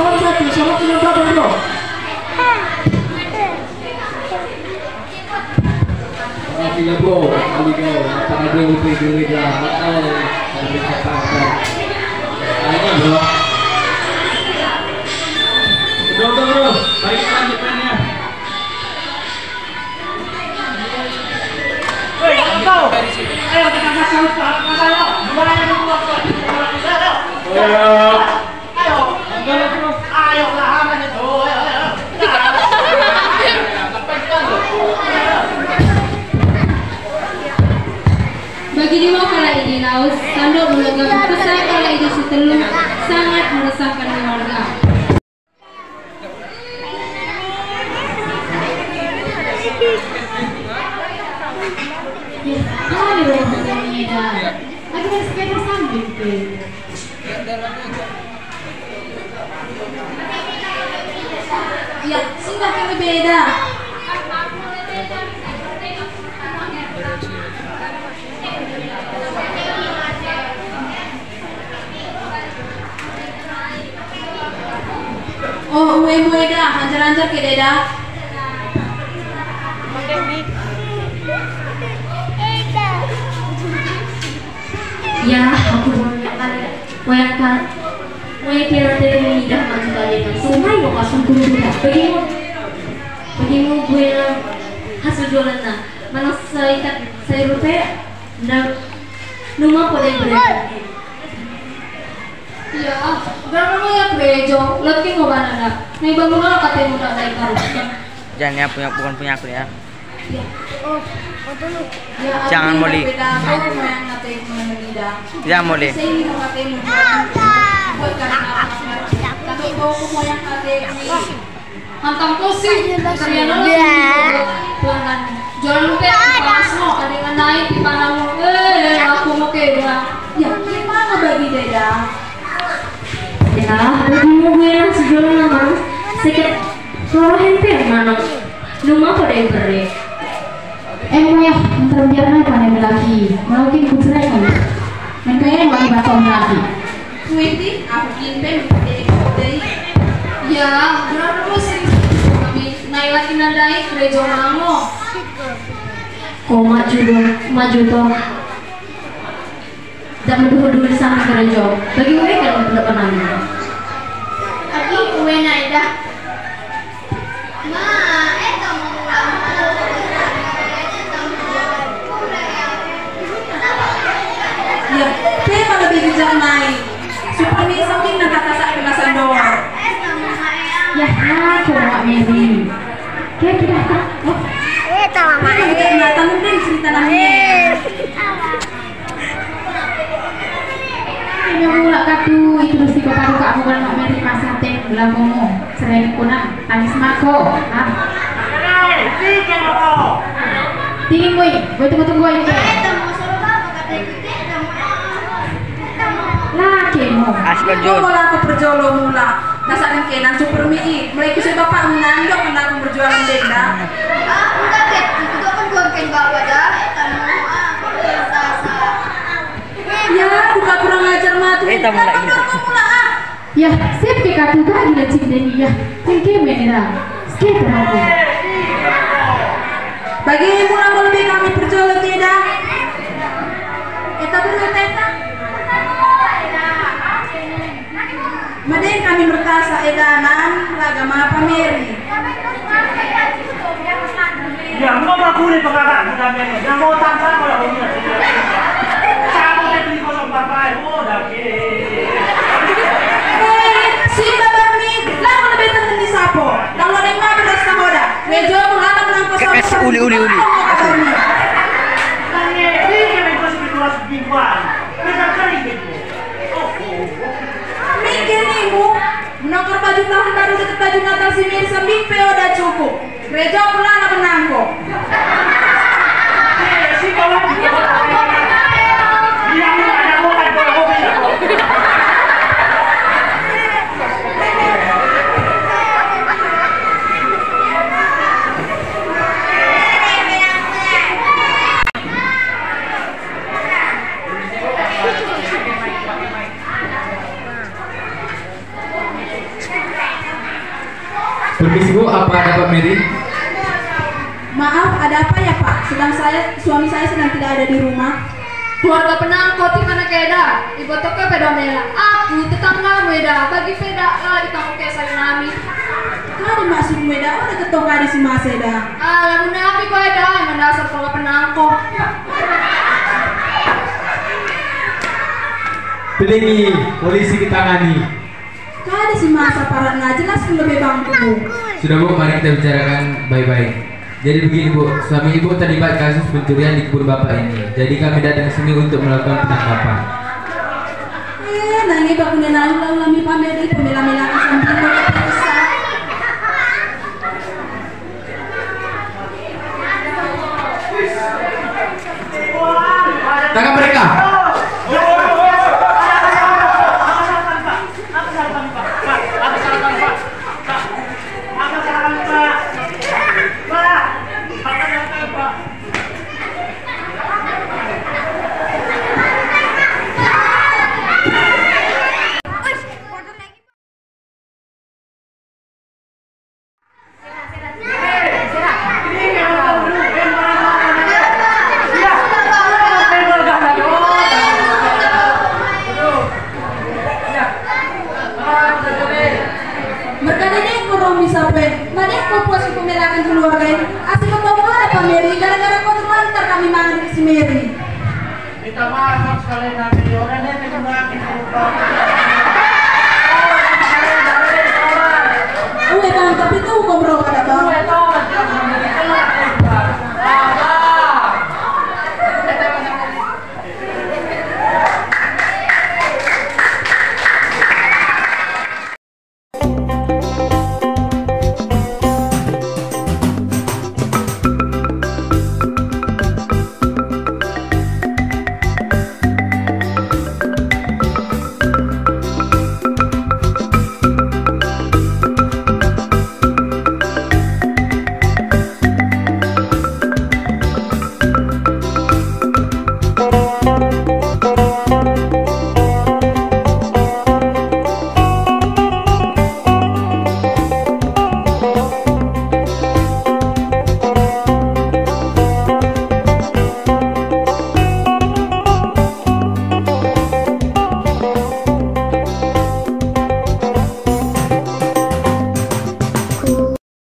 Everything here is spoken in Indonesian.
Salon 1, salon dengan berapa bro? Tiga bro, kali kau, apakah dia lebih gila atau lebih cepat? Ayo bro. Bro, balik lanjut mainnya. Woi, kau. Ayo kita kasih saya. Mulai dulu waktu. Ayo. Ayo lah mana itu. Bagi Dewa kala ini Laos, tanduk menegak pesan kala ini setelu sangat meresahkan keluarga. Kalau di rumah ini dah, lagi ada sepeda sambil tu. Ya, singgah kami beda. Oh, uwe dah, anjar-anjar ke deda. Ya, aku bayangkan, kira dari lidah maju kalian. Semua yang pasang kudu dah. Bagimu gue hasil jualan na. Mana saya rupiah, dan rumah pada berapa? Ya, berapa lo ya bejo? Lagi mau banana. Nih bangun lo katanya muda naik karung. Jangan ya bukan punya aku ya. Ya, jangan Molly. Jangan Molly. Hantam kosi, kalian pelanggan. Jualan lupa pas mau ada yang naik di panamu. Aku mau ke dia. Ya, gimana bagi deda? Ya, bagimu gue yang sejualan nama. Sedikit kalau hente mana? Numa pada yang beri. Ya, terbiar naik pada lagi. Mungkin kucerai kali. Makanya mau baca lagi. Kuiti, aku kirim dari. Ya, berapa sih? Kami naik lagi nadai gereja kamu. Kau maju toh. Dan dulu sama gereja. Bagi gue kan tidak pernah. Lagi gue naik dah. Ya, saya malah lebih bijak naik. Super nih samping nak kata sak kemasan doang. Ya, coba Mary. Kayak kita tak. Oh, tahu mama. Kita kelihatan mungkin cerita namanya. Ini mula katu itu mesti kau tahu kak aku kan nak Mary masih teh belah kamu. Sering kuna tangis mako. Ah. Tinggi gue tunggu ini. Mula aku berjolo mula. Dasarnya kenan super mie. Mulai kusai bapak menandok karena aku berjualan denda. Enggak deh, itu kan gue kan bawa dah. Ya, bukan kurang ajar matu. Ya, siap ke katu tadi lah cindeni ya. Tinggi menira. Sekitar aku. Bagi mula lebih kami berjualan tidak. Kita berjualan. Madeng kami berkasa edanan lagama pamiri. Ya, mau bakuli pengarat bukan ini. Yang mau tangkap kalau punya. Sama beli kosong papai. Oh, dah ke. Si Bapak nih, lah mau lebih tentu di sapo. Kalau ada yang mau beras kamoda, mejo mulai menang kosong. Kes uli. Ini kan yang kosong itu harus bimbang. Kita kering gitu. Mikir nih mu, menakar baju tahun baru deket baju Natal si Mir sambil peo udah cukup. Gereja pulang apa menang kok? Si kawan yang ada bukan hobi. Permisi Bu, apa ada Pak Mary? Maaf, ada apa ya Pak? Suami saya sedang tidak ada di rumah. Keluarga penangkot di mana keda? Ibu toko peda mela. Aku tetangga meda. Bagi peda lah di kamu kayak saya nami. Kali masuk meda, udah ketok kali si Maseda. Lalu nabi kau ada yang dasar keluarga penangkot. Pelingi, polisi ditangani. Kali si Masa para nggak jelas lebih bangku. Sudah Bu, mari kita bicarakan baik-baik. Jadi begini Bu, suami Ibu terlibat kasus pencurian di kebun Bapak ini. Jadi kami datang ke sini untuk melakukan penangkapan. Nangi bakunya lalu lami pameri pemela-mela sambil besar. Tangkap mereka. Minta maaf sekali nanti orang ini